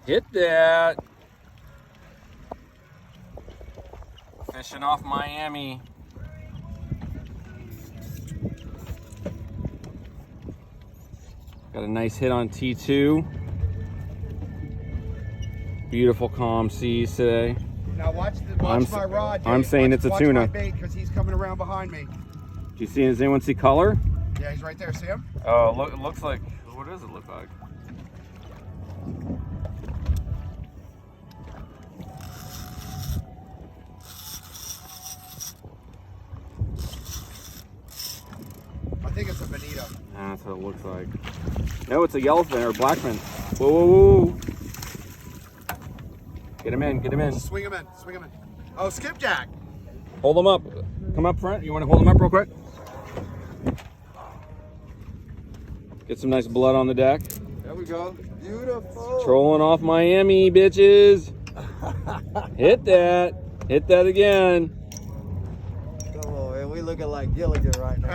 Hit that. Fishing off Miami. Got a nice hit on T2. Beautiful calm seas today. Now watch my rod. I'm saying it's a tuna. Watch my bait because he's coming around behind me. Do you see? Does anyone see color? Yeah, he's right there. See him? Oh, look! It looks like. What does it look like? I think it's a Bonito. That's what it looks like. No, it's a yellowfin or blackfin. Whoa, whoa, whoa! Get him in! Get him in! Swing him in. Swing him in. Oh, skipjack. Hold him up. Come up front. You want to hold him up real quick? Get some nice blood on the deck. There we go. Beautiful. Trolling off Miami, bitches. Hit that. Hit that again. Come on, man. We looking like Gilligan right now.